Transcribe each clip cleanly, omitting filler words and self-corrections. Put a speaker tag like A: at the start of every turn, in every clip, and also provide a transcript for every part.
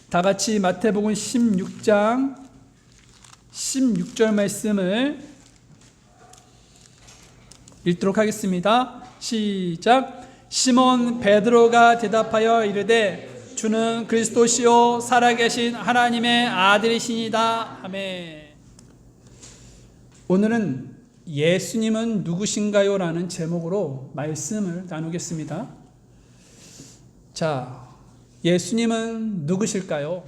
A: 다 같이 마태복음 16장 16절 말씀을 읽도록 하겠습니다. 시작. 시몬 베드로가 대답하여 이르되 주는 그리스도시요 살아계신 하나님의 아들이시니이다. 아멘. 오늘은 예수님은 누구신가요? 라는 제목으로 말씀을 나누겠습니다. 자, 예수님은 누구실까요?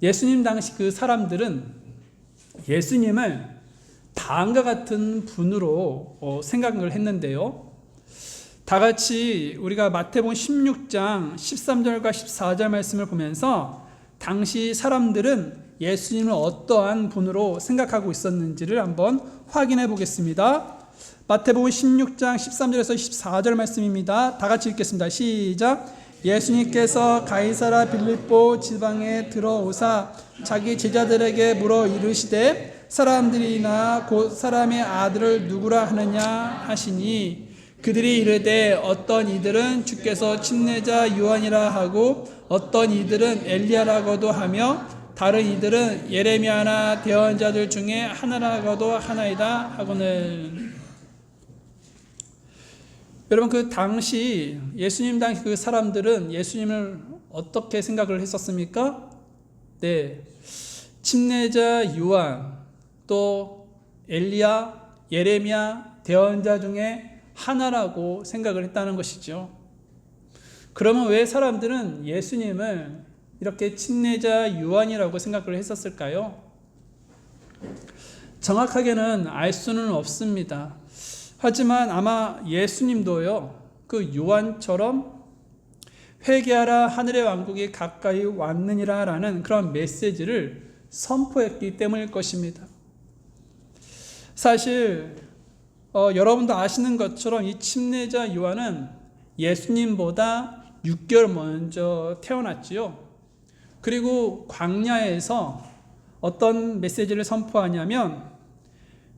A: 예수님 당시 그 사람들은 예수님을 다음과 같은 분으로 생각을 했는데요. 다 같이 우리가 마태복음 16장 13절과 14절 말씀을 보면서 당시 사람들은 예수님을 어떠한 분으로 생각하고 있었는지를 한번 확인해 보겠습니다. 마태복음 16장 13절에서 14절 말씀입니다. 다 같이 읽겠습니다. 시작. 예수님께서 가이사라 빌립보 지방에 들어오사 자기 제자들에게 물어 이르시되 사람들이나 곧 사람의 아들을 누구라 하느냐 하시니 그들이 이르되 어떤 이들은 주께서 침례자 요한이라 하고 어떤 이들은 엘리야라고도 하며 다른 이들은 예레미야나 대언자들 중에 하나라고도 하나이다 하거늘. 여러분, 그 당시 예수님 당시 그 사람들은 예수님을 어떻게 생각을 했었습니까? 네, 침례자 요한, 또 엘리야, 예레미야, 대언자 중에 하나라고 생각을 했다는 것이죠. 그러면 왜 사람들은 예수님을 이렇게 침례자 요한이라고 생각을 했었을까요? 정확하게는 알 수는 없습니다. 하지만 아마 예수님도요, 그 요한처럼 회개하라 하늘의 왕국이 가까이 왔느니라 라는 그런 메시지를 선포했기 때문일 것입니다. 사실 여러분도 아시는 것처럼 이 침례자 요한은 예수님보다 6개월 먼저 태어났지요. 그리고 광야에서 어떤 메시지를 선포하냐면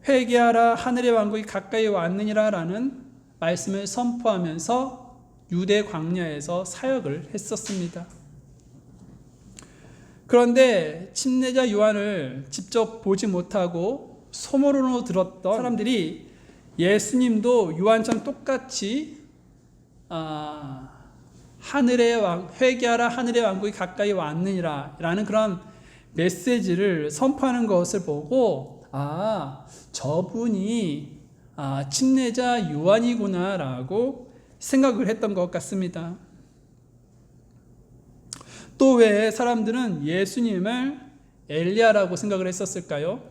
A: 회개하라 하늘의 왕국이 가까이 왔느니라 라는 말씀을 선포하면서 유대 광야에서 사역을 했었습니다. 그런데 침례자 요한을 직접 보지 못하고 소문으로 들었던 사람들이 예수님도 요한처럼 똑같이 회개하라 하늘의 왕국이 가까이 왔느니라 라는 그런 메시지를 선포하는 것을 보고 저분이 침례자 요한이구나 라고 생각을 했던 것 같습니다. 또 왜 사람들은 예수님을 엘리야라고 생각을 했었을까요?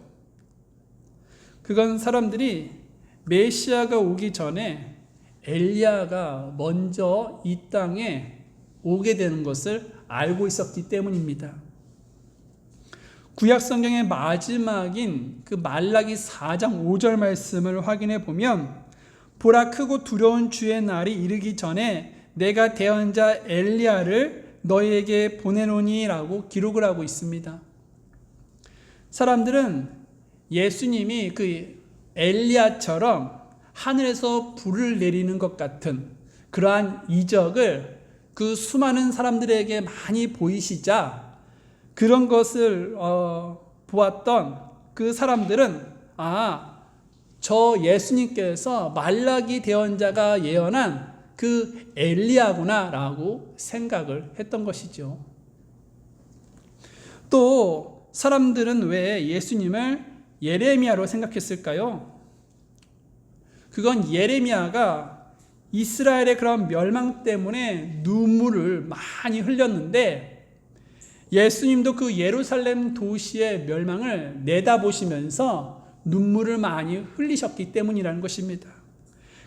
A: 그건 사람들이 메시아가 오기 전에 엘리야가 먼저 이 땅에 오게 되는 것을 알고 있었기 때문입니다. 구약 성경의 마지막인 그 말라기 4장 5절 말씀을 확인해 보면 보라 크고 두려운 주의 날이 이르기 전에 내가 대언자 엘리야를 너희에게 보내노니 라고 기록을 하고 있습니다. 사람들은 예수님이 그 엘리야처럼 하늘에서 불을 내리는 것 같은 그러한 이적을 그 수많은 사람들에게 많이 보이시자 그런 것을 보았던 그 사람들은 저 예수님께서 말라기 대언자가 예언한 그 엘리야구나 라고 생각을 했던 것이죠. 또 사람들은 왜 예수님을 예레미야로 생각했을까요? 그건 예레미야가 이스라엘의 그런 멸망 때문에 눈물을 많이 흘렸는데 예수님도 그 예루살렘 도시의 멸망을 내다보시면서 눈물을 많이 흘리셨기 때문이라는 것입니다.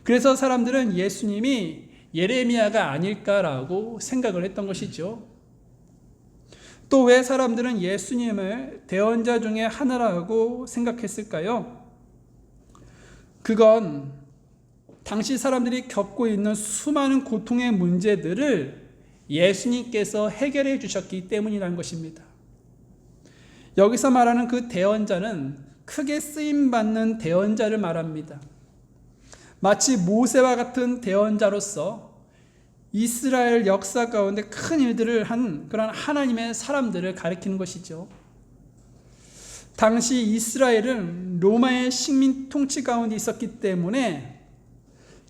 A: 그래서 사람들은 예수님이 예레미야가 아닐까라고 생각을 했던 것이죠. 또 왜 사람들은 예수님을 대언자 중에 하나라고 생각했을까요? 그건 당시 사람들이 겪고 있는 수많은 고통의 문제들을 예수님께서 해결해 주셨기 때문이라는 것입니다. 여기서 말하는 그 대언자는 크게 쓰임받는 대언자를 말합니다. 마치 모세와 같은 대언자로서 이스라엘 역사 가운데 큰 일들을 한 그런 하나님의 사람들을 가리키는 것이죠. 당시 이스라엘은 로마의 식민 통치 가운데 있었기 때문에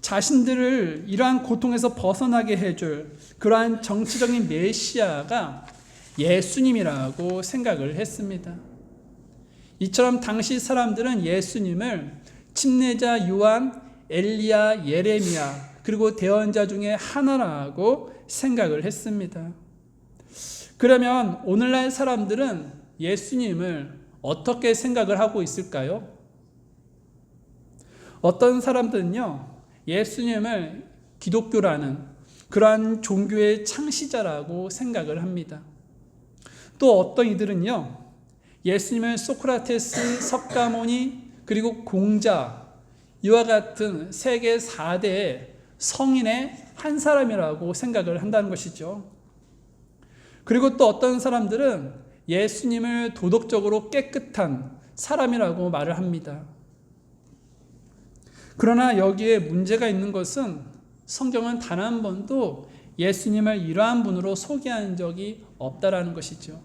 A: 자신들을 이러한 고통에서 벗어나게 해줄 그러한 정치적인 메시아가 예수님이라고 생각을 했습니다. 이처럼 당시 사람들은 예수님을 침례자 요한, 엘리야, 예레미야 그리고 대언자 중에 하나라고 생각을 했습니다. 그러면 오늘날 사람들은 예수님을 어떻게 생각을 하고 있을까요? 어떤 사람들은요, 예수님을 기독교라는 그러한 종교의 창시자라고 생각을 합니다. 또 어떤 이들은요, 예수님을 소크라테스, 석가모니, 그리고 공자, 이와 같은 세계 4대의 성인의 한 사람이라고 생각을 한다는 것이죠. 그리고 또 어떤 사람들은 예수님을 도덕적으로 깨끗한 사람이라고 말을 합니다. 그러나 여기에 문제가 있는 것은 성경은 단 한 번도 예수님을 이러한 분으로 소개한 적이 없다라는 것이죠.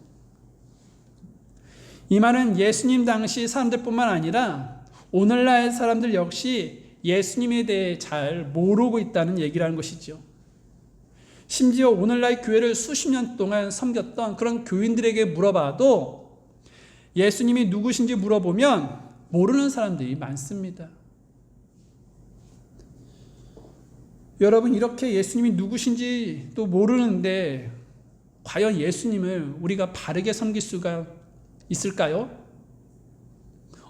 A: 이 말은 예수님 당시 사람들뿐만 아니라 오늘날 사람들 역시 예수님에 대해 잘 모르고 있다는 얘기라는 것이죠. 심지어 오늘날 교회를 수십 년 동안 섬겼던 그런 교인들에게 물어봐도 예수님이 누구신지 물어보면 모르는 사람들이 많습니다. 여러분, 이렇게 예수님이 누구신지 또 모르는데 과연 예수님을 우리가 바르게 섬길 수가 있을까요?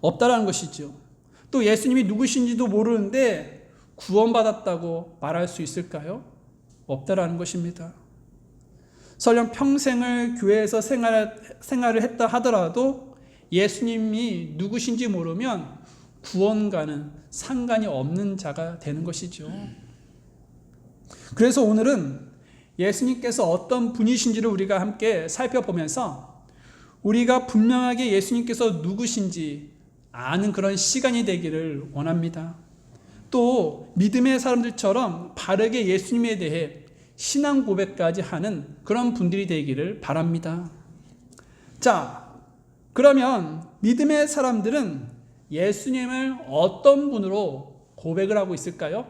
A: 없다라는 것이죠. 또 예수님이 누구신지도 모르는데 구원받았다고 말할 수 있을까요? 없다라는 것입니다. 설령 평생을 교회에서 생활을 했다 하더라도 예수님이 누구신지 모르면 구원과는 상관이 없는 자가 되는 것이죠. 그래서 오늘은 예수님께서 어떤 분이신지를 우리가 함께 살펴보면서 우리가 분명하게 예수님께서 누구신지 아는 그런 시간이 되기를 원합니다. 또 믿음의 사람들처럼 바르게 예수님에 대해 신앙 고백까지 하는 그런 분들이 되기를 바랍니다. 자, 그러면 믿음의 사람들은 예수님을 어떤 분으로 고백을 하고 있을까요?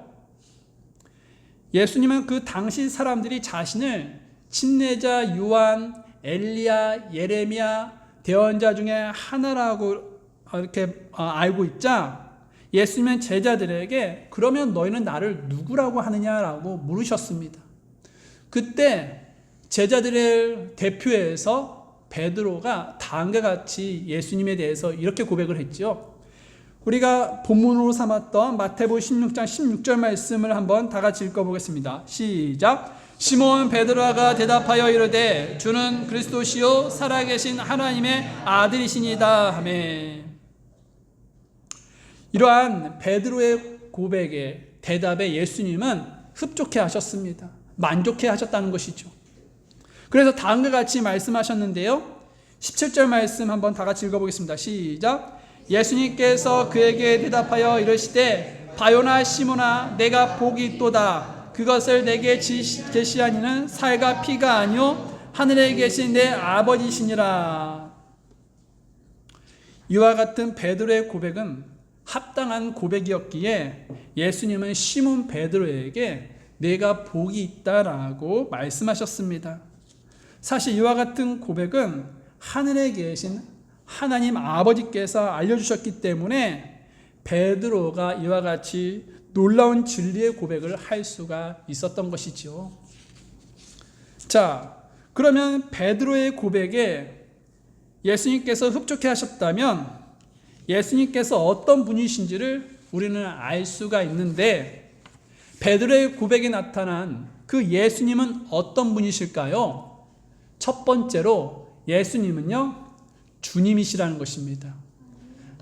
A: 예수님은 그 당시 사람들이 자신을 침례자 요한, 엘리야, 예레미야, 대언자 중에 하나라고 이렇게 알고 있자 예수님은 제자들에게 그러면 너희는 나를 누구라고 하느냐라고 물으셨습니다. 그때 제자들을 대표해서 베드로가 다음과 같이 예수님에 대해서 이렇게 고백을 했죠. 우리가 본문으로 삼았던 마태복음 16장 16절 말씀을 한번 다 같이 읽어보겠습니다. 시작. 시몬 베드로가 대답하여 이르되 주는 그리스도시요 살아계신 하나님의 아들이시니이다 하매. 이러한 베드로의 고백에 대답에 예수님은 흡족해 하셨습니다. 만족해 하셨다는 것이죠. 그래서 다음과 같이 말씀하셨는데요. 17절 말씀 한번 다 같이 읽어보겠습니다. 시작. 예수님께서 그에게 대답하여 이르시되 바요나 시몬아 내가 복이 있도다. 그것을 내게 계시한 이는 살과 피가 아니요 하늘에 계신 내 아버지시니라. 이와 같은 베드로의 고백은 합당한 고백이었기에 예수님은 시몬 베드로에게 내가 복이 있다라고 말씀하셨습니다. 사실 이와 같은 고백은 하늘에 계신 하나님 아버지께서 알려주셨기 때문에 베드로가 이와 같이 놀라운 진리의 고백을 할 수가 있었던 것이죠. 자, 그러면 베드로의 고백에 예수님께서 흡족해 하셨다면 예수님께서 어떤 분이신지를 우리는 알 수가 있는데 베드로의 고백에 나타난 그 예수님은 어떤 분이실까요? 첫 번째로 예수님은요, 주님이시라는 것입니다.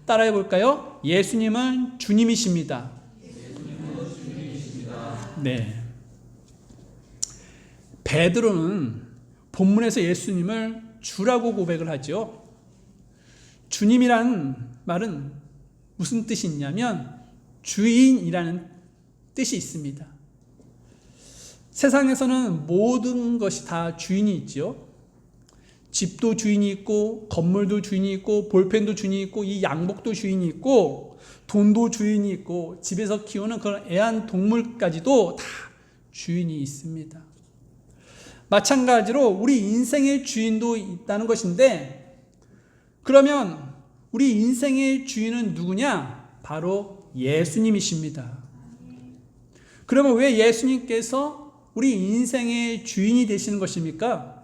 A: 따라해 볼까요? 예수님은 주님이십니다. 네. 베드로는 본문에서 예수님을 주라고 고백을 하죠. 주님이라는 말은 무슨 뜻이 있냐면 주인이라는 뜻이 있습니다. 세상에서는 모든 것이 다 주인이 있죠. 집도 주인이 있고, 건물도 주인이 있고, 볼펜도 주인이 있고, 이 양복도 주인이 있고, 돈도 주인이 있고, 집에서 키우는 그런 애완동물까지도 다 주인이 있습니다. 마찬가지로 우리 인생의 주인도 있다는 것인데, 그러면 우리 인생의 주인은 누구냐? 바로 예수님이십니다. 그러면 왜 예수님께서 우리 인생의 주인이 되시는 것입니까?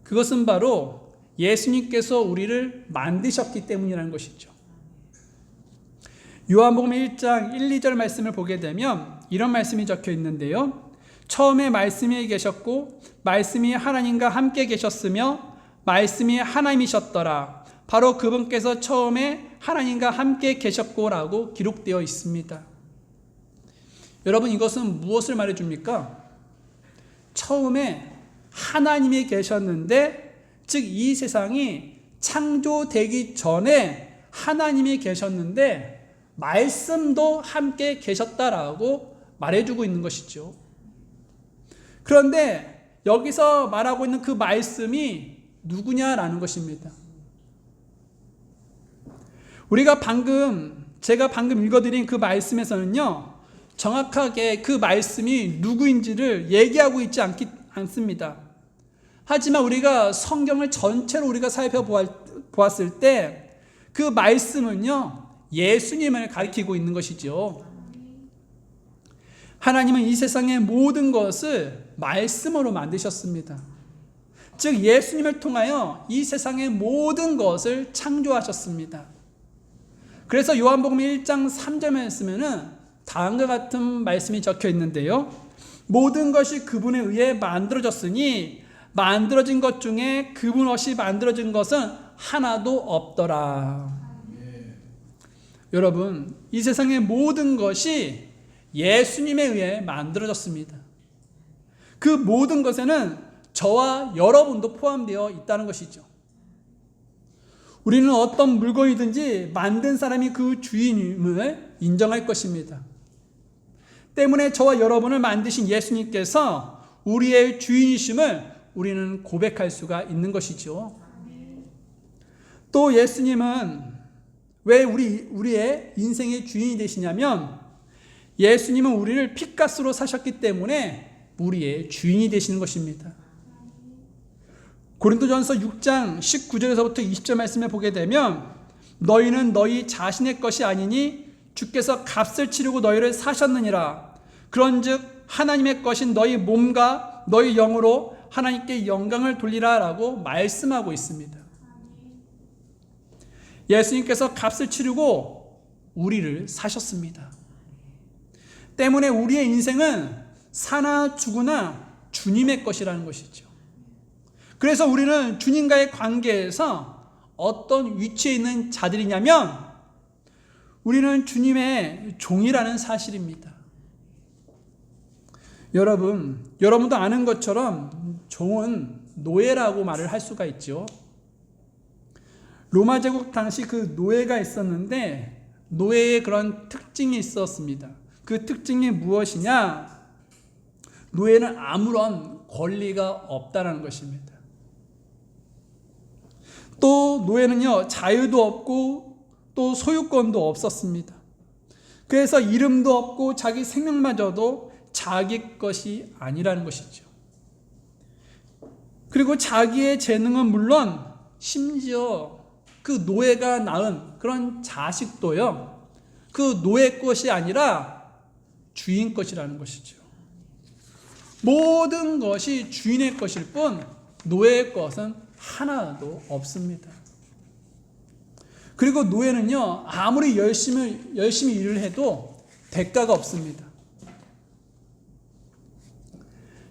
A: 그것은 바로 예수님께서 우리를 만드셨기 때문이라는 것이죠. 요한복음 1장 1, 2절 말씀을 보게 되면 이런 말씀이 적혀 있는데요. 처음에 말씀이 계셨고 말씀이 하나님과 함께 계셨으며 말씀이 하나님이셨더라. 바로 그분께서 처음에 하나님과 함께 계셨고라고 기록되어 있습니다. 여러분, 이것은 무엇을 말해줍니까? 처음에 하나님이 계셨는데, 즉 이 세상이 창조되기 전에 하나님이 계셨는데 말씀도 함께 계셨다라고 말해주고 있는 것이죠. 그런데 여기서 말하고 있는 그 말씀이 누구냐라는 것입니다. 제가 방금 읽어드린 그 말씀에서는요, 정확하게 그 말씀이 누구인지를 얘기하고 있지 않습니다. 하지만 우리가 성경을 전체로 우리가 살펴보았을 때 그 말씀은요, 예수님을 가리키고 있는 것이죠. 하나님은 이 세상의 모든 것을 말씀으로 만드셨습니다. 즉 예수님을 통하여 이 세상의 모든 것을 창조하셨습니다. 그래서 요한복음 1장 3절 말씀에는 다음과 같은 말씀이 적혀 있는데요. 모든 것이 그분에 의해 만들어졌으니 만들어진 것 중에 그분 없이 만들어진 것은 하나도 없더라. 여러분, 이 세상의 모든 것이 예수님에 의해 만들어졌습니다. 그 모든 것에는 저와 여러분도 포함되어 있다는 것이죠. 우리는 어떤 물건이든지 만든 사람이 그 주인임을 인정할 것입니다. 때문에 저와 여러분을 만드신 예수님께서 우리의 주인이심을 우리는 고백할 수가 있는 것이죠. 또 예수님은 왜 우리의 인생의 주인이 되시냐면, 예수님은 우리를 핏값으로 사셨기 때문에 우리의 주인이 되시는 것입니다. 고린도전서 6장 19절에서부터 20절 말씀을 보게 되면, 너희는 너희 자신의 것이 아니니 주께서 값을 치르고 너희를 사셨느니라. 그런즉 하나님의 것인 너희 몸과 너희 영으로 하나님께 영광을 돌리라 라고 말씀하고 있습니다. 예수님께서 값을 치르고 우리를 사셨습니다. 때문에 우리의 인생은 사나 죽으나 주님의 것이라는 것이죠. 그래서 우리는 주님과의 관계에서 어떤 위치에 있는 자들이냐면, 우리는 주님의 종이라는 사실입니다. 여러분도 아는 것처럼 종은 노예라고 말을 할 수가 있죠. 로마 제국 당시 그 노예가 있었는데, 노예의 그런 특징이 있었습니다. 그 특징이 무엇이냐? 노예는 아무런 권리가 없다는 것입니다. 또 노예는요, 자유도 없고 또 소유권도 없었습니다. 그래서 이름도 없고 자기 생명마저도 자기 것이 아니라는 것이죠. 그리고 자기의 재능은 물론 심지어 그 노예가 낳은 그런 자식도요, 그 노예 것이 아니라 주인 것이라는 것이죠. 모든 것이 주인의 것일 뿐 노예의 것은 하나도 없습니다. 그리고 노예는요, 아무리 열심히 일을 해도 대가가 없습니다.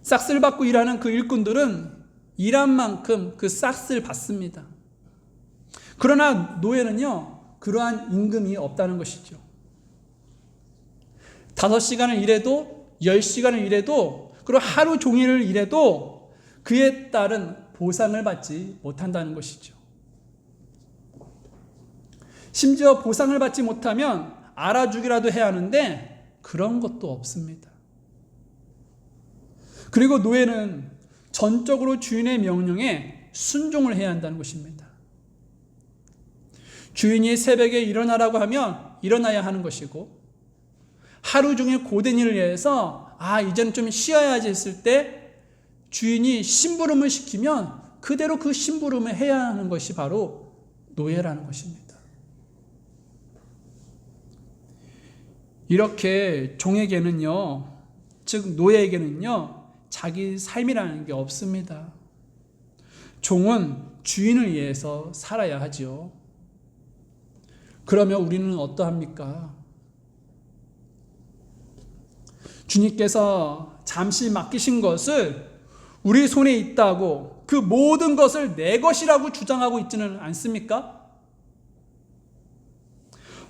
A: 싹스를 받고 일하는 그 일꾼들은 일한 만큼 그 싹스를 받습니다. 그러나 노예는요, 그러한 임금이 없다는 것이죠. 5시간을 일해도 10시간을 일해도, 그리고 하루 종일을 일해도 그에 따른 보상을 받지 못한다는 것이죠. 심지어 보상을 받지 못하면 알아주기라도 해야 하는데 그런 것도 없습니다. 그리고 노예는 전적으로 주인의 명령에 순종을 해야 한다는 것입니다. 주인이 새벽에 일어나라고 하면 일어나야 하는 것이고, 하루 종일 고된 일을 위해서 이제는 좀 쉬어야지 했을 때 주인이 심부름을 시키면 그대로 그 심부름을 해야 하는 것이 바로 노예라는 것입니다. 이렇게 종에게는요, 즉 노예에게는요, 자기 삶이라는 게 없습니다. 종은 주인을 위해서 살아야 하지요. 그러면 우리는 어떠합니까? 주님께서 잠시 맡기신 것을 우리 손에 있다고 그 모든 것을 내 것이라고 주장하고 있지는 않습니까?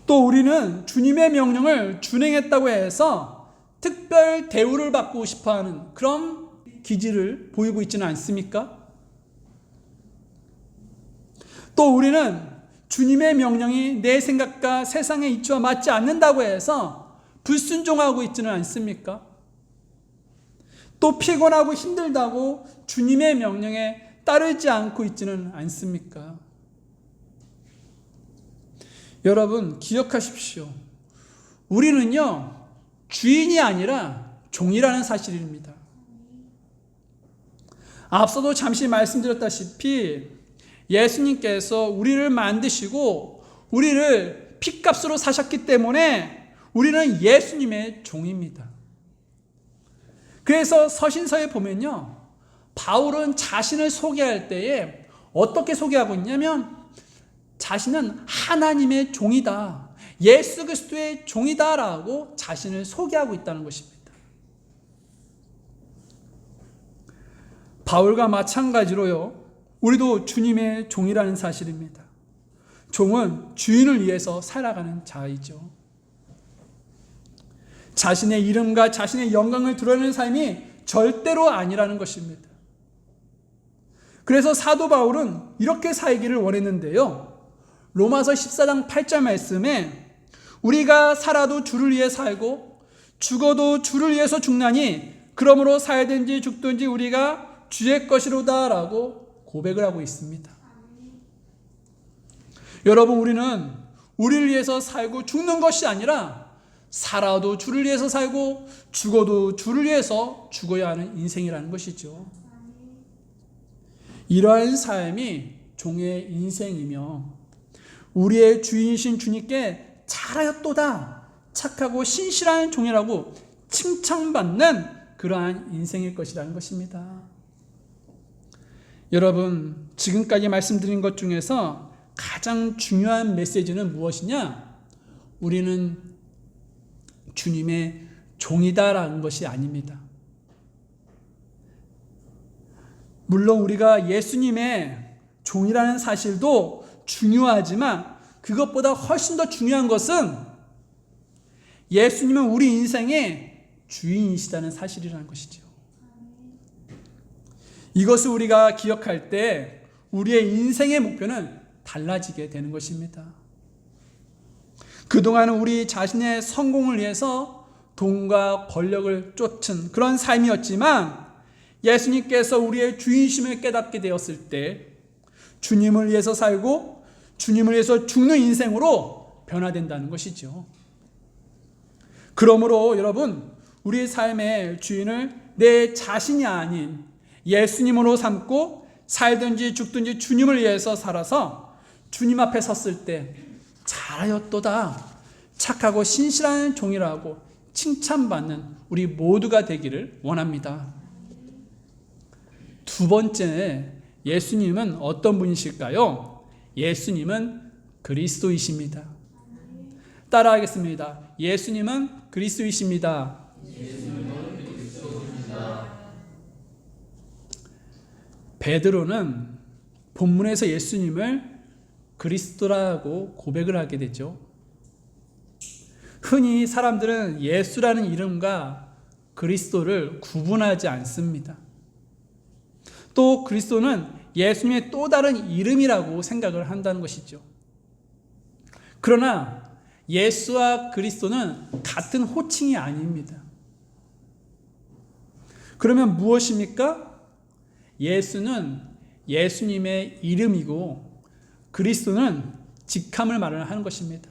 A: 또 우리는 주님의 명령을 준행했다고 해서 특별 대우를 받고 싶어하는 그런 기질을 보이고 있지는 않습니까? 또 우리는 주님의 명령이 내 생각과 세상의 이치와 맞지 않는다고 해서 불순종하고 있지는 않습니까? 또 피곤하고 힘들다고 주님의 명령에 따르지 않고 있지는 않습니까? 여러분 기억하십시오. 우리는요, 주인이 아니라 종이라는 사실입니다. 앞서도 잠시 말씀드렸다시피 예수님께서 우리를 만드시고 우리를 핏값으로 사셨기 때문에 우리는 예수님의 종입니다. 그래서 서신서에 보면요, 바울은 자신을 소개할 때에 어떻게 소개하고 있냐면 자신은 하나님의 종이다, 예수 그리스도의 종이다라고 자신을 소개하고 있다는 것입니다. 바울과 마찬가지로요, 우리도 주님의 종이라는 사실입니다. 종은 주인을 위해서 살아가는 자이죠. 자신의 이름과 자신의 영광을 드러내는 삶이 절대로 아니라는 것입니다. 그래서 사도 바울은 이렇게 살기를 원했는데요, 로마서 14장 8절 말씀에 우리가 살아도 주를 위해 살고 죽어도 주를 위해서 죽나니 그러므로 살든지 죽든지 우리가 주의 것이로다 라고 고백을 하고 있습니다. 여러분, 우리는 우리를 위해서 살고 죽는 것이 아니라 살아도 주를 위해서 살고 죽어도 주를 위해서 죽어야 하는 인생이라는 것이죠. 이러한 삶이 종의 인생이며 우리의 주인이신 주님께 잘하였도다, 착하고 신실한 종이라고 칭찬받는 그러한 인생일 것이라는 것입니다. 여러분, 지금까지 말씀드린 것 중에서 가장 중요한 메시지는 무엇이냐? 우리는 주님의 종이다라는 것이 아닙니다. 물론 우리가 예수님의 종이라는 사실도 중요하지만 그것보다 훨씬 더 중요한 것은 예수님은 우리 인생의 주인이시다는 사실이라는 것이죠. 이것을 우리가 기억할 때 우리의 인생의 목표는 달라지게 되는 것입니다. 그동안은 우리 자신의 성공을 위해서 돈과 권력을 쫓은 그런 삶이었지만 예수님께서 우리의 주인심을 깨닫게 되었을 때 주님을 위해서 살고 주님을 위해서 죽는 인생으로 변화된다는 것이죠. 그러므로 여러분, 우리의 삶의 주인을 내 자신이 아닌 예수님으로 삼고 살든지 죽든지 주님을 위해서 살아서 주님 앞에 섰을 때 잘하였도다, 착하고 신실한 종이라고 칭찬받는 우리 모두가 되기를 원합니다. 두 번째, 예수님은 어떤 분이실까요? 예수님은 그리스도이십니다. 따라하겠습니다. 예수님은 그리스도이십니다. 베드로는 본문에서 예수님을 그리스도라고 고백을 하게 되죠. 흔히 사람들은 예수라는 이름과 그리스도를 구분하지 않습니다. 또 그리스도는 예수님의 또 다른 이름이라고 생각을 한다는 것이죠. 그러나 예수와 그리스도는 같은 호칭이 아닙니다. 그러면 무엇입니까? 예수는 예수님의 이름이고 그리스도는 직함을 말하는 것입니다.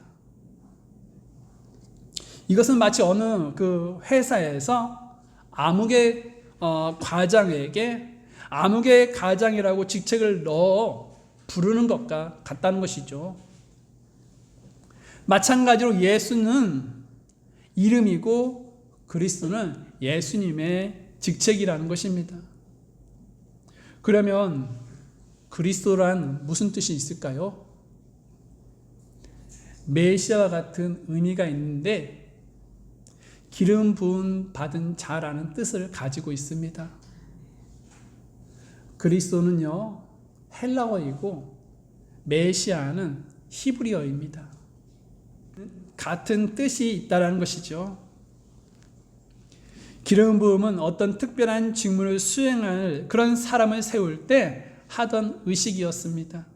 A: 이것은 마치 어느 그 회사에서 아무개 과장에게 아무개 과장이라고 직책을 넣어 부르는 것과 같다는 것이죠. 마찬가지로 예수는 이름이고 그리스도는 예수님의 직책이라는 것입니다. 그러면 그리스도란 무슨 뜻이 있을까요? 메시아와 같은 의미가 있는데 기름 부음 받은 자라는 뜻을 가지고 있습니다. 그리스도는요 헬라어이고 메시아는 히브리어입니다. 같은 뜻이 있다는 것이죠. 기름 부음은 어떤 특별한 직무를 수행할 그런 사람을 세울 때 하던 의식이었습니다.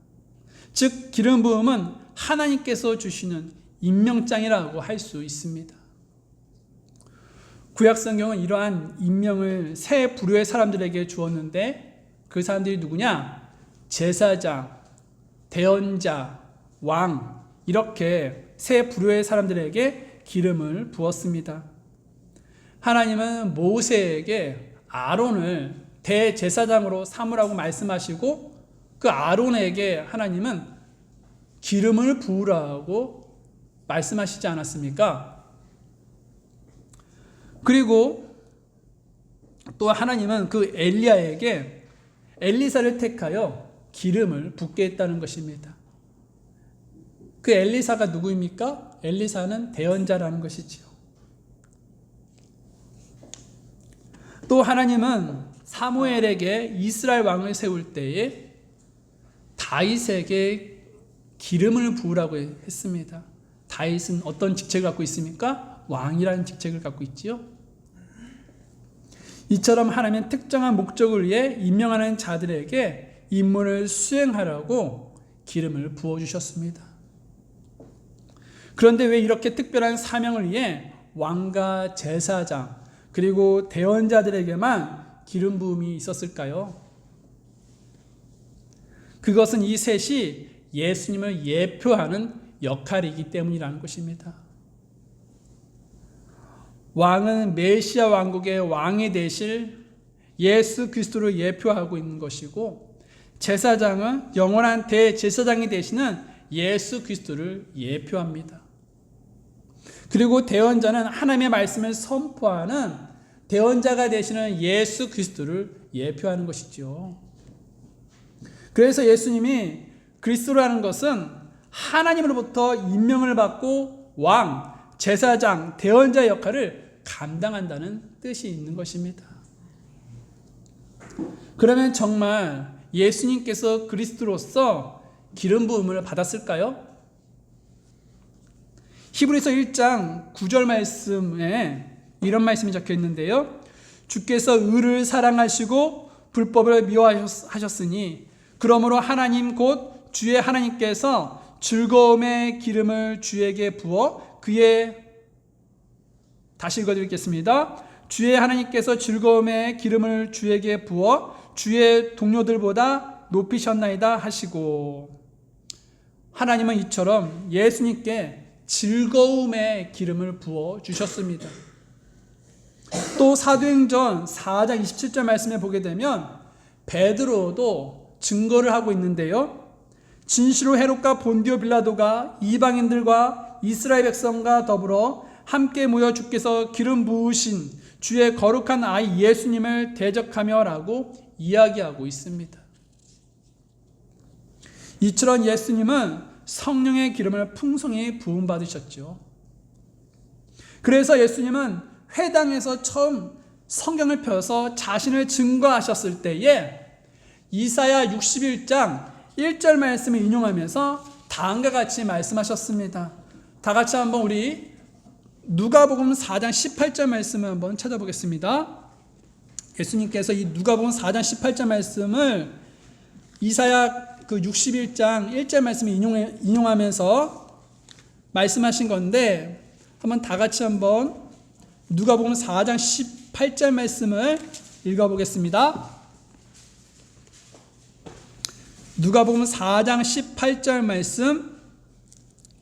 A: 즉 기름 부음은 하나님께서 주시는 임명장이라고 할 수 있습니다. 구약 성경은 이러한 임명을 세 부류의 사람들에게 주었는데 그 사람들이 누구냐? 제사장, 대언자, 왕 이렇게 세 부류의 사람들에게 기름을 부었습니다. 하나님은 모세에게 아론을 대제사장으로 삼으라고 말씀하시고 그 아론에게 하나님은 기름을 부으라고 말씀하시지 않았습니까? 그리고 또 하나님은 그 엘리야에게 엘리사를 택하여 기름을 붓게 했다는 것입니다. 그 엘리사가 누구입니까? 엘리사는 대언자라는 것이지요. 또 하나님은 사무엘에게 이스라엘 왕을 세울 때에 다윗에게 기름을 부으라고 했습니다. 다윗은 어떤 직책을 갖고 있습니까? 왕이라는 직책을 갖고 있지요. 이처럼 하나님은 특정한 목적을 위해 임명하는 자들에게 임무를 수행하라고 기름을 부어주셨습니다. 그런데 왜 이렇게 특별한 사명을 위해 왕과 제사장 그리고 대언자들에게만 기름 부음이 있었을까요? 그것은 이 셋이 예수님을 예표하는 역할이기 때문이라는 것입니다. 왕은 메시아 왕국의 왕이 되실 예수 그리스도를 예표하고 있는 것이고 제사장은 영원한 대제사장이 되시는 예수 그리스도를 예표합니다. 그리고 대언자는 하나님의 말씀을 선포하는 대언자가 되시는 예수 그리스도를 예표하는 것이죠. 그래서 예수님이 그리스도라는 것은 하나님으로부터 임명을 받고 왕, 제사장, 대언자 역할을 감당한다는 뜻이 있는 것입니다. 그러면 정말 예수님께서 그리스도로서 기름 부음을 받았을까요? 히브리서 1장 9절 말씀에 이런 말씀이 적혀 있는데요. 주께서 의를 사랑하시고 불법을 미워하셨으니 그러므로 하나님 곧 주의 하나님께서 즐거움의 기름을 주에게 부어 그의 다시 읽어드리겠습니다. 주의 하나님께서 즐거움의 기름을 주에게 부어 주의 동료들보다 높이셨나이다 하시고 하나님은 이처럼 예수님께 즐거움의 기름을 부어 주셨습니다. 또 사도행전 4장 27절 말씀에 보게 되면 베드로도 증거를 하고 있는데요. 진시로 헤롯과 본디오 빌라도가 이방인들과 이스라엘 백성과 더불어 함께 모여 주께서 기름 부으신 주의 거룩한 아이 예수님을 대적하며 라고 이야기하고 있습니다. 이처럼 예수님은 성령의 기름을 풍성히 부음받으셨죠. 그래서 예수님은 회당에서 처음 성경을 펴서 자신을 증거하셨을 때에 이사야 61장 1절 말씀을 인용하면서 다음과 같이 말씀하셨습니다. 다 같이 한번 우리 누가복음 4장 18절 말씀을 한번 찾아보겠습니다. 예수님께서 이 누가복음 4장 18절 말씀을 이사야 그 61장 1절 말씀을 인용하면서 말씀하신 건데 한번 다 같이 한번 누가복음 4장 18절 말씀을 읽어보겠습니다. 누가복음 4장 18절 말씀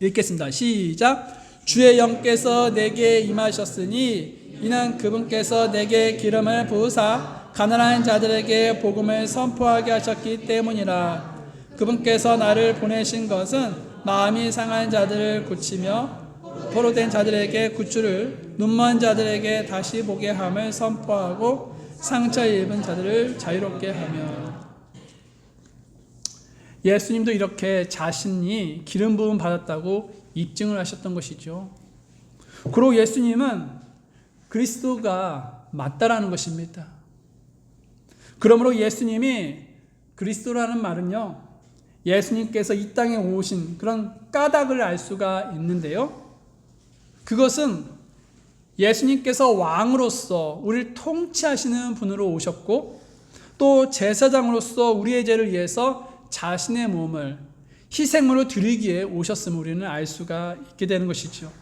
A: 읽겠습니다. 시작. 주의 영께서 내게 임하셨으니 이는 그분께서 내게 기름을 부으사 가난한 자들에게 복음을 선포하게 하셨기 때문이라. 그분께서 나를 보내신 것은 마음이 상한 자들을 고치며 포로된 자들에게 구출을, 눈먼 자들에게 다시 보게 함을 선포하고 상처 입은 자들을 자유롭게 하며. 예수님도 이렇게 자신이 기름 부음 받았다고 입증을 하셨던 것이죠. 그리고 예수님은 그리스도가 맞다라는 것입니다. 그러므로 예수님이 그리스도라는 말은요, 예수님께서 이 땅에 오신 그런 까닭을 알 수가 있는데요, 그것은 예수님께서 왕으로서 우리를 통치하시는 분으로 오셨고, 또 제사장으로서 우리의 죄를 위해서 자신의 몸을 희생으로 드리기에 오셨음을 우리는 알 수가 있게 되는 것이죠.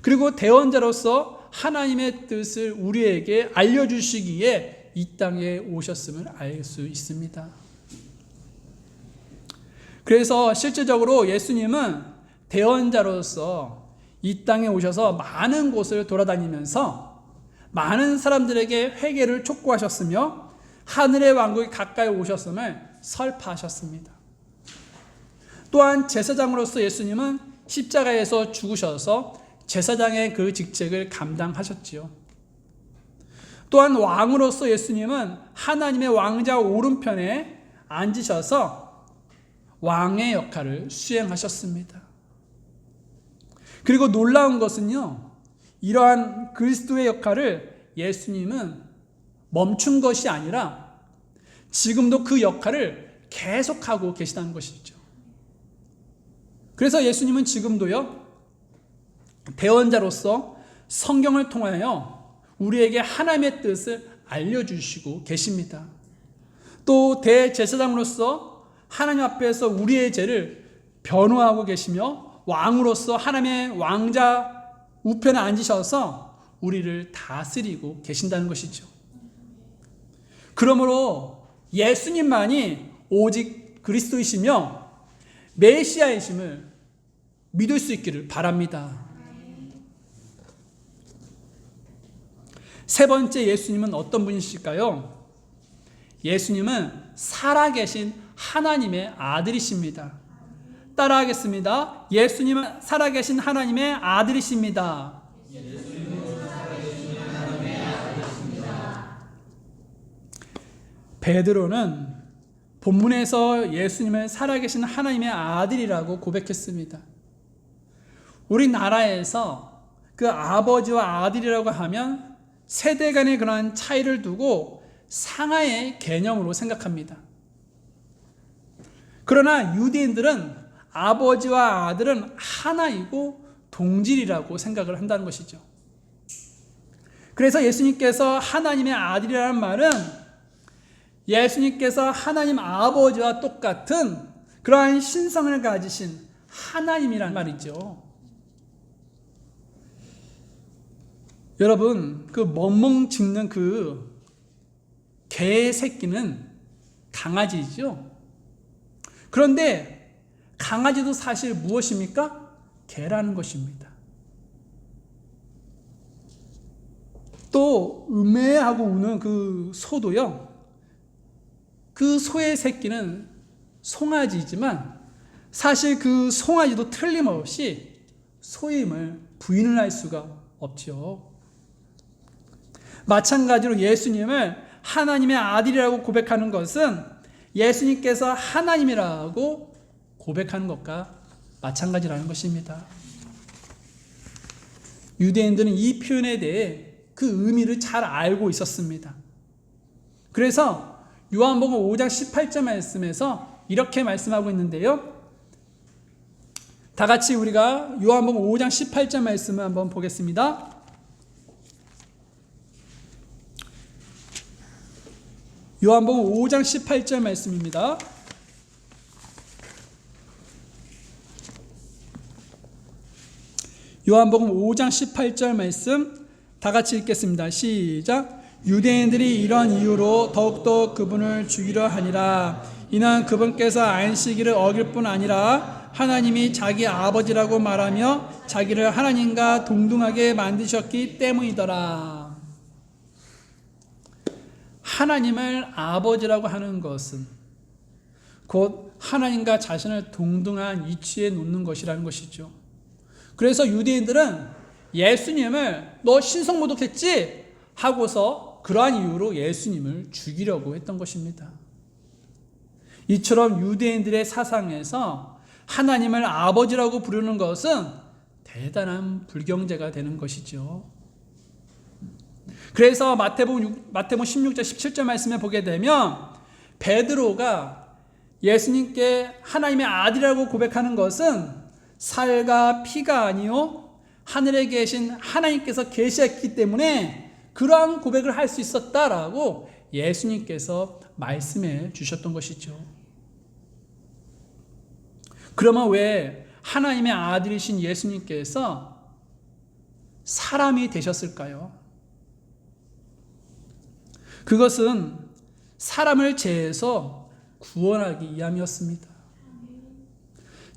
A: 그리고 대언자로서 하나님의 뜻을 우리에게 알려주시기에 이 땅에 오셨음을 알 수 있습니다. 그래서 실질적으로 예수님은 대언자로서 이 땅에 오셔서 많은 곳을 돌아다니면서 많은 사람들에게 회개를 촉구하셨으며 하늘의 왕국이 가까이 오셨음을 설파하셨습니다. 또한 제사장으로서 예수님은 십자가에서 죽으셔서 제사장의 그 직책을 감당하셨지요. 또한 왕으로서 예수님은 하나님의 왕자 오른편에 앉으셔서 왕의 역할을 수행하셨습니다. 그리고 놀라운 것은요, 이러한 그리스도의 역할을 예수님은 멈춘 것이 아니라 지금도 그 역할을 계속하고 계시다는 것이죠. 그래서 예수님은 지금도요, 대언자로서 성경을 통하여 우리에게 하나님의 뜻을 알려주시고 계십니다. 또 대제사장으로서 하나님 앞에서 우리의 죄를 변호하고 계시며 왕으로서 하나님의 왕자 우편에 앉으셔서 우리를 다스리고 계신다는 것이죠. 그러므로 예수님만이 오직 그리스도이시며 메시아이심을 믿을 수 있기를 바랍니다. 세 번째, 예수님은 어떤 분이실까요? 예수님은 살아계신 하나님의 아들이십니다. 따라하겠습니다. 예수님은 살아계신 하나님의 아들이십니다. 베드로는 본문에서 예수님을 살아계신 하나님의 아들이라고 고백했습니다. 우리나라에서 그 아버지와 아들이라고 하면 세대 간의 그러한 차이를 두고 상하의 개념으로 생각합니다. 그러나 유대인들은 아버지와 아들은 하나이고 동질이라고 생각을 한다는 것이죠. 그래서 예수님께서 하나님의 아들이라는 말은 예수님께서 하나님 아버지와 똑같은 그러한 신성을 가지신 하나님이란 말이죠. 여러분, 그 멍멍 짖는 그 개 새끼는 강아지죠. 그런데 강아지도 사실 무엇입니까? 개라는 것입니다. 또 음해하고 우는 그 소도요, 그 소의 새끼는 송아지이지만 사실 그 송아지도 틀림없이 소임을 부인을 할 수가 없죠. 마찬가지로 예수님을 하나님의 아들이라고 고백하는 것은 예수님께서 하나님이라고 고백하는 것과 마찬가지라는 것입니다. 유대인들은 이 표현에 대해 그 의미를 잘 알고 있었습니다. 그래서 요한복음 5장 18절 말씀에서 이렇게 말씀하고 있는데요, 다 같이 우리가 요한복음 5장 18절 말씀을 한번 보겠습니다. 요한복음 5장 18절 말씀입니다. 요한복음 5장 18절 말씀 다 같이 읽겠습니다. 시작. 유대인들이 이런 이유로 더욱더 그분을 죽이려 하니라. 이는 그분께서 안식일을 어길 뿐 아니라 하나님이 자기 아버지라고 말하며 자기를 하나님과 동등하게 만드셨기 때문이더라. 하나님을 아버지라고 하는 것은 곧 하나님과 자신을 동등한 위치에 놓는 것이라는 것이죠. 그래서 유대인들은 예수님을 너 신성모독했지? 하고서 그러한 이유로 예수님을 죽이려고 했던 것입니다. 이처럼 유대인들의 사상에서 하나님을 아버지라고 부르는 것은 대단한 불경제가 되는 것이죠. 그래서 마태복음 16장 17절 말씀에 보게 되면 베드로가 예수님께 하나님의 아들이라고 고백하는 것은 살과 피가 아니요 하늘에 계신 하나님께서 계시했기 때문에 그러한 고백을 할 수 있었다라고 예수님께서 말씀해 주셨던 것이죠. 그러면 왜 하나님의 아들이신 예수님께서 사람이 되셨을까요? 그것은 사람을 죄에서 구원하기 위함이었습니다.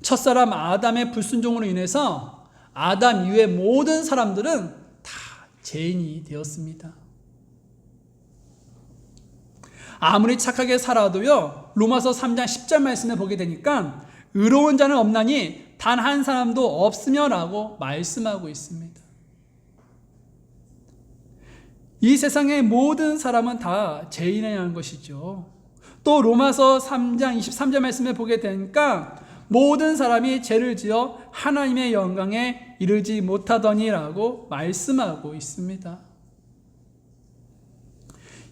A: 첫사람 아담의 불순종으로 인해서 아담 이후의 모든 사람들은 다 죄인이 되었습니다. 아무리 착하게 살아도요, 로마서 3장 10절 말씀에 보게 되니까 의로운 자는 없나니 단 한 사람도 없으며 라고 말씀하고 있습니다. 이 세상의 모든 사람은 다 죄인이라는 하는 것이죠. 또 로마서 3장 23절 말씀에 보게 되니까 모든 사람이 죄를 지어 하나님의 영광에 이르지 못하더니라고 말씀하고 있습니다.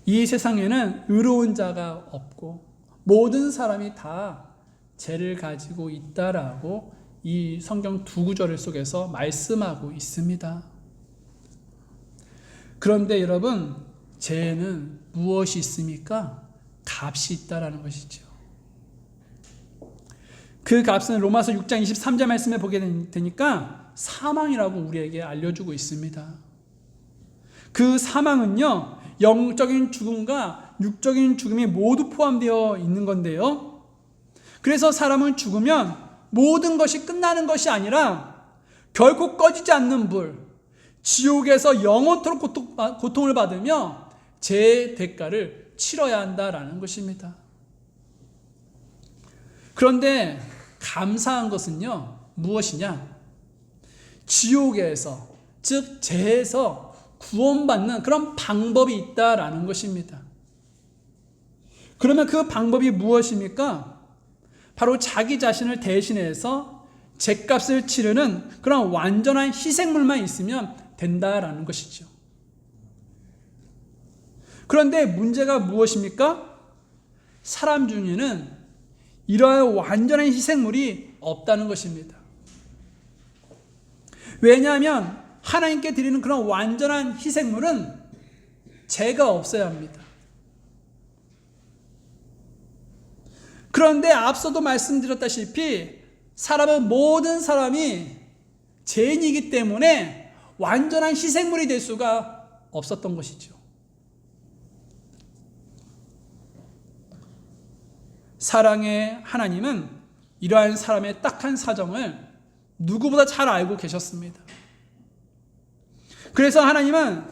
A: 이 세상에는 의로운 자가 없고 모든 사람이 다 죄를 가지고 있다라고 이 성경 두 구절 속에서 말씀하고 있습니다. 그런데 여러분, 죄에는 무엇이 있습니까? 값이 있다라는 것이죠. 그 값은 로마서 6장 23절 말씀에 보게 되니까 사망이라고 우리에게 알려주고 있습니다. 그 사망은요, 영적인 죽음과 육적인 죽음이 모두 포함되어 있는 건데요. 그래서 사람은 죽으면 모든 것이 끝나는 것이 아니라 결코 꺼지지 않는 불, 지옥에서 영원토록 고통을 받으며 죄의 대가를 치러야 한다라는 것입니다. 그런데 감사한 것은요, 무엇이냐? 지옥에서, 즉 죄에서 구원받는 그런 방법이 있다라는 것입니다. 그러면 그 방법이 무엇입니까? 바로 자기 자신을 대신해서 죄값을 치르는 그런 완전한 희생물만 있으면 된다라는 것이죠. 그런데 문제가 무엇입니까? 사람 중에는 이러한 완전한 희생물이 없다는 것입니다. 왜냐하면 하나님께 드리는 그런 완전한 희생물은 죄가 없어야 합니다. 그런데 앞서도 말씀드렸다시피 사람은 모든 사람이 죄인이기 때문에 완전한 희생물이 될 수가 없었던 것이죠. 사랑의 하나님은 이러한 사람의 딱한 사정을 누구보다 잘 알고 계셨습니다. 그래서 하나님은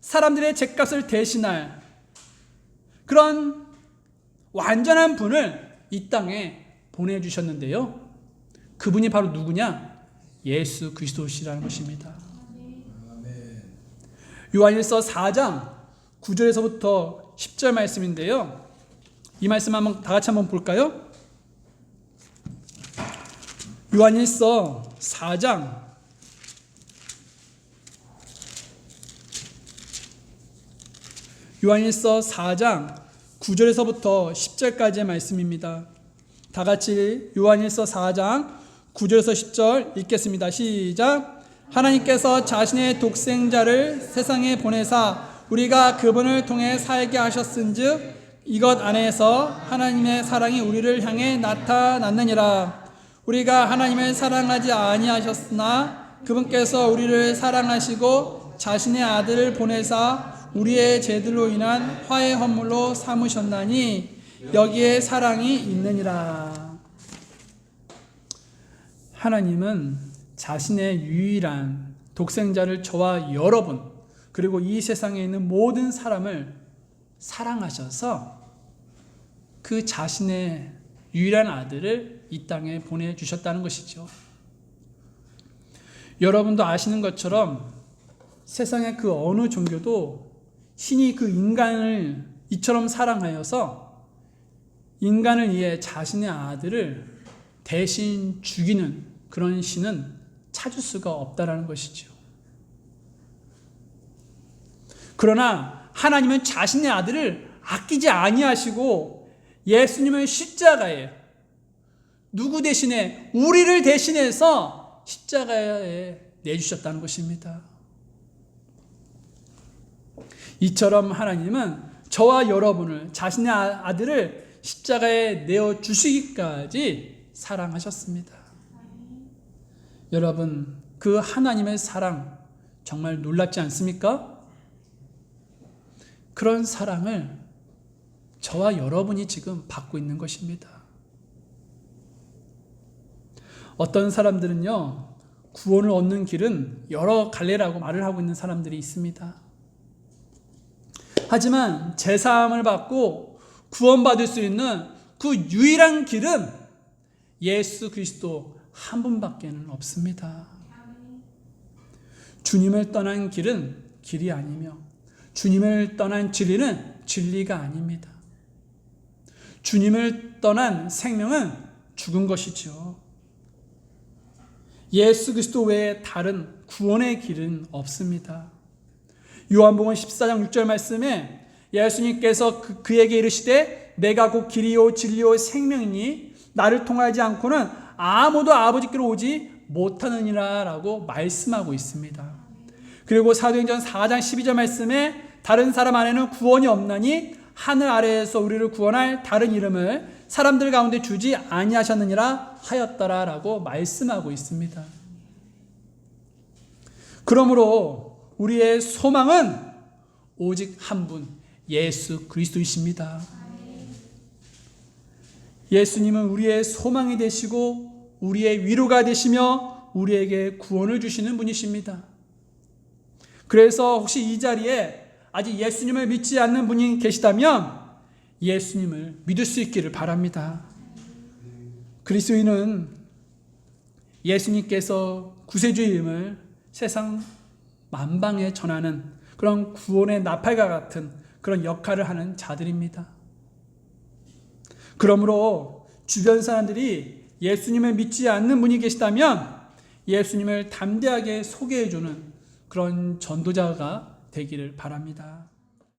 A: 사람들의 죄값을 대신할 그런 완전한 분을 이 땅에 보내주셨는데요. 그분이 바로 누구냐? 예수 그리스도시라는 것입니다. 요한일서 4장 9절에서부터 10절 말씀인데요. 이 말씀 다 같이 한번 볼까요? 요한일서 4장 9절에서부터 10절까지의 말씀입니다. 다 같이 요한일서 4장 9절에서 10절 읽겠습니다. 시작. 하나님께서 자신의 독생자를 세상에 보내사 우리가 그분을 통해 살게 하셨은즉 이것 안에서 하나님의 사랑이 우리를 향해 나타났느니라. 우리가 하나님을 사랑하지 아니하셨으나 그분께서 우리를 사랑하시고 자신의 아들을 보내사 우리의 죄들로 인한 화해 헌물로 삼으셨나니 여기에 사랑이 있느니라. 하나님은 자신의 유일한 독생자를 저와 여러분 그리고 이 세상에 있는 모든 사람을 사랑하셔서 그 자신의 유일한 아들을 이 땅에 보내주셨다는 것이죠. 여러분도 아시는 것처럼 세상의 그 어느 종교도 신이 그 인간을 이처럼 사랑하여서 인간을 위해 자신의 아들을 대신 죽이는 그런 신은 찾을 수가 없다라는 것이죠. 그러나 하나님은 자신의 아들을 아끼지 아니하시고 예수님을 십자가에 누구 대신에 우리를 대신해서 십자가에 내주셨다는 것입니다. 이처럼 하나님은 저와 여러분을 자신의 아들을 십자가에 내어주시기까지 사랑하셨습니다. 여러분, 그 하나님의 사랑 정말 놀랍지 않습니까? 그런 사랑을 저와 여러분이 지금 받고 있는 것입니다. 어떤 사람들은요, 구원을 얻는 길은 여러 갈래라고 말을 하고 있는 사람들이 있습니다. 하지만 제사함을 받고 구원받을 수 있는 그 유일한 길은 예수 그리스도 한 분밖에는 없습니다. 주님을 떠난 길은 길이 아니며 주님을 떠난 진리는 진리가 아닙니다. 주님을 떠난 생명은 죽은 것이죠. 예수 그리스도 외에 다른 구원의 길은 없습니다. 요한복음 14장 6절 말씀에 예수님께서 그에게 이르시되 내가 곧 길이요 진리요 생명이니 나를 통하지 않고는 아무도 아버지께로 오지 못하느니라 라고 말씀하고 있습니다. 그리고 사도행전 4장 12절 말씀에 다른 사람 안에는 구원이 없나니 하늘 아래에서 우리를 구원할 다른 이름을 사람들 가운데 주지 아니하셨느니라 하였더라 라고 말씀하고 있습니다. 그러므로 우리의 소망은 오직 한 분, 예수 그리스도이십니다. 예수님은 우리의 소망이 되시고 우리의 위로가 되시며 우리에게 구원을 주시는 분이십니다. 그래서 혹시 이 자리에 아직 예수님을 믿지 않는 분이 계시다면 예수님을 믿을 수 있기를 바랍니다. 그리스도인은 예수님께서 구세주임을 세상 만방에 전하는 그런 구원의 나팔과 같은 그런 역할을 하는 자들입니다. 그러므로 주변 사람들이 예수님을 믿지 않는 분이 계시다면 예수님을 담대하게 소개해주는 그런 전도자가 되기를 바랍니다.